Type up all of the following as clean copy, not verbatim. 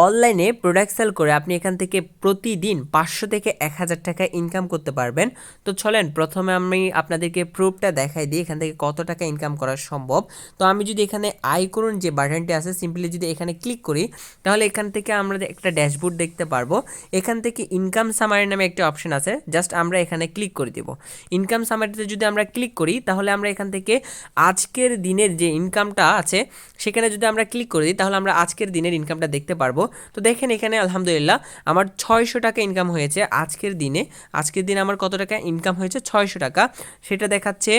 অনলাইনে product sell করে আপনি এখান থেকে প্রতিদিন 500 থেকে 1000 টাকা ইনকাম করতে পারবেন। তো চলেন প্রথমে আমি আপনাদেরকে প্রুফটা দেখাই দিই এখান থেকে কত টাকা ইনকাম করা সম্ভব। তো আমি যদি এখানে আয় করুন যে বাটনটি আছে সিম্পলি যদি এখানে ক্লিক করি তাহলে এখান থেকে আমরা একটা ড্যাশবোর্ড দেখতে পারবো। এখান থেকে ইনকাম সামারি নামে একটা অপশন আছে, জাস্ট আমরা এখানে ক্লিক করে দেব। ইনকাম সামারিতে যদি আমরা ক্লিক করি তাহলে আমরা এখান থেকে আজকের দিনের যে ইনকামটা আছে সেখানে যদি আমরা ক্লিক করে দিই তাহলে আমরা আজকের দিনের ইনকামটা দেখতে পারবো। তো দেখেন এখানে আলহামদুলিল্লাহ আমার 600 টাকা ইনকাম হয়েছে আজকের দিনে। আজকের দিনে আমার কত টাকা ইনকাম হয়েছে? 600 টাকা। সেটা দেখাচ্ছে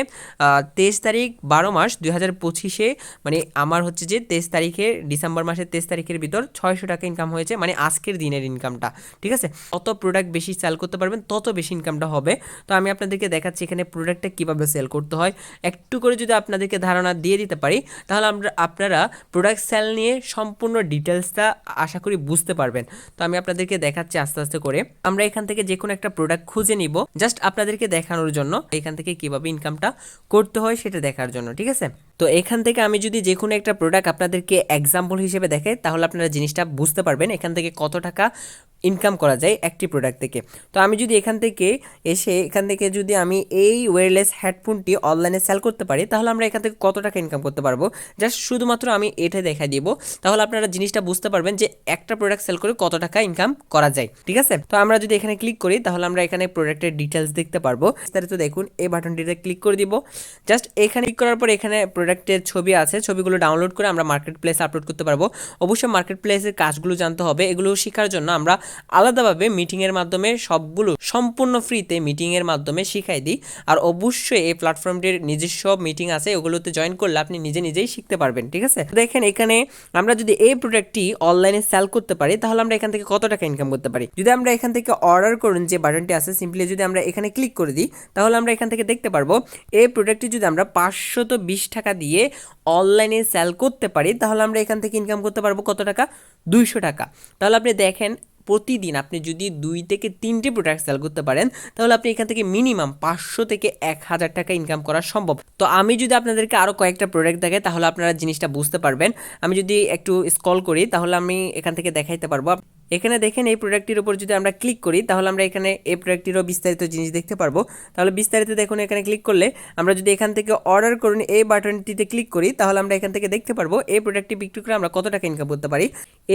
23 তারিখ 12 মাস 2025-এ, মানে আমার হচ্ছে যে 23 তারিখে ডিসেম্বর মাসের 23 তারিখের ভিতর 600 টাকা ইনকাম হয়েছে, মানে আজকের দিনের ইনকামটা। ঠিক আছে, কত প্রোডাক্ট বেশি সেল করতে পারবেন তত বেশি ইনকামটা হবে। তো আমি আপনাদেরকে দেখাচ্ছি এখানে প্রোডাক্টটা কীভাবে সেল করতে হয়। একটু করে যদি আপনাদেরকে ধারণা দিয়ে দিতে পারি তাহলে আপনারা প্রোডাক্ট সেল নিয়ে সম্পূর্ণ ডিটেলসটা আশা করি বুঝতে পারবেন। তো আমি আপনাদেরকে দেখাচ্ছি আস্তে আস্তে করে। আমরা এখান থেকে যে কোনো একটা প্রোডাক্ট খুঁজে নিব জাস্ট আপনাদেরকে দেখানোর জন্য, এখান থেকে কিভাবে ইনকামটা করতে হয় সেটা দেখার জন্য। ঠিক আছে, তো এখান থেকে আমি যদি যে কোনো একটা প্রোডাক্ট আপনাদেরকে এক্সাম্পল হিসেবে দেখাই তাহলে আপনারা জিনিসটা বুঝতে পারবেন এখান থেকে কত টাকা ইনকাম করা যায় একটি প্রোডাক্ট থেকে। তো আমি যদি এখান থেকে এখান থেকে যদি আমি এই ওয়্যারলেস হেডফোনটি অনলাইনে সেল করতে পারি তাহলে আমরা এখান থেকে কত টাকা ইনকাম করতে পারবো, জাস্ট শুধুমাত্র আমি এটা দেখাই দিব। তাহলে আপনারা জিনিসটা বুঝতে পারবেন যে একটা প্রোডাক্ট সেল করে কত টাকা ইনকাম করা যায়। ঠিক আছে, তো আমরা যদি এখানে ক্লিক করি তাহলে আমরা এখানে প্রোডাক্টের ডিটেলস দেখতে পারবো। বিস্তারিত দেখুন, এই বাটনটিতে ক্লিক করে দিব। জাস্ট এখানে ক্লিক করার পর এখানে প্রোডাক্টের ছবি আছে, ছবিগুলো ডাউনলোড করে আমরা মার্কেট প্লেসে আপলোড করতে পারবো। অবশ্যই মার্কেট প্লেসের কাজগুলো জানতে হবে। এগুলো শেখার জন্য আমরা আলাদাভাবে মিটিংয়ের মাধ্যমে সবগুলো সম্পূর্ণ ফ্রিতে মিটিংয়ের মাধ্যমে শিখাই দিই। আর অবশ্যই এই প্ল্যাটফর্মটির নিজস্ব মিটিং আছে, ওগুলোতে জয়েন করলে আপনি নিজেই শিখতে পারবেন। ঠিক আছে, দেখেন এখানে আমরা যদি এই প্রোডাক্টটি অনলাইনে সেল করতে পারি তাহলে আমরা এখান থেকে কত টাকা ইনকাম করতে পারি। যদি আমরা এখান থেকে অর্ডার করুন যে বাটনটি আছে সিম্পলি যদি আমরা এখানে ক্লিক করে দিই তাহলে আমরা এখান থেকে দেখতে পারবো এই প্রোডাক্টটি যদি আমরা 520 টাকা দিয়ে অনলাইনে সেল করতে পারি তাহলে আমরা এখান থেকে ইনকাম করতে পারবো কত টাকা? 200 টাকা। তাহলে আপনি দেখেন প্রতিদিন আপনি যদি 2 থেকে 3টে প্রোডাক্ট সেল করতে পারেন তাহলে আপনি এখান থেকে মিনিমাম 500 থেকে 1000 টাকা ইনকাম করা সম্ভব। তো আমি যদি আপনাদেরকে আরও কয়েকটা প্রোডাক্ট দেখাই তাহলে আপনারা জিনিসটা বুঝতে পারবেন। আমি যদি একটু স্ক্রল করি তাহলে আমি এখান থেকে দেখাইতে পারবো। এখানে দেখেন এই প্রোডাক্টটির উপর যদি আমরা ক্লিক করি তাহলে আমরা এখানে এই প্রোডাক্টটিরও বিস্তারিত জিনিস দেখতে পারবো। তাহলে বিস্তারিত দেখুন, এখানে ক্লিক করলে আমরা যদি এখান থেকে অর্ডার করুন এই বাটনটিতে ক্লিক করি তাহলে আমরা এখান থেকে দেখতে পারবো এই প্রোডাক্টটি বিক্রি করে আমরা কত টাকা ইনকাম করতে পারি।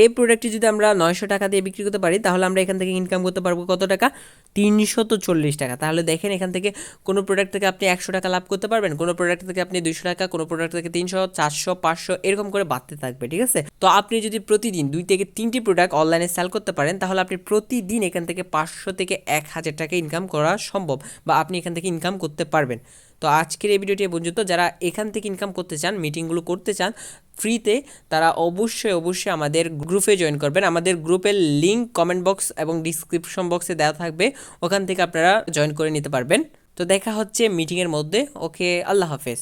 এই প্রোডাক্টটি যদি আমরা 900 টাকা দিয়ে বিক্রি করতে পারি তাহলে আমরা এখান থেকে ইনকাম করতে পারবো কত টাকা? 340 টাকা। তাহলে দেখেন এখান থেকে কোনো প্রোডাক্ট থেকে আপনি 100 টাকা লাভ করতে পারবেন, কোনো প্রোডাক্ট থেকে আপনি 200 টাকা, কোনো প্রোডাক্ট থেকে 300, 400, 500 এরকম করে বাড়তে থাকবে। ঠিক আছে, তো আপনি যদি প্রতিদিন 2 থেকে 3টি প্রোডাক্ট অনলাইনে সেল করতে পারেন তাহলে আপনি প্রতিদিন এখান থেকে 500 থেকে 1000 টাকা ইনকাম করা সম্ভব, বা আপনি এখান থেকে ইনকাম করতে পারবেন। তো আজকের এই ভিডিওটি পর্যন্ত। যারা এখান থেকে ইনকাম করতে চান, মিটিংগুলো করতে চান ফ্রিতে, তারা অবশ্যই আমাদের গ্রুপে জয়েন করবেন। আমাদের গ্রুপের লিঙ্ক কমেন্ট বক্স এবং ডিসক্রিপশন বক্সে দেওয়া থাকবে, ওখান থেকে আপনারা জয়েন করে নিতে পারবেন। তো দেখা হচ্ছে মিটিংয়ের মধ্যে। ওকে, আল্লাহ হাফেজ।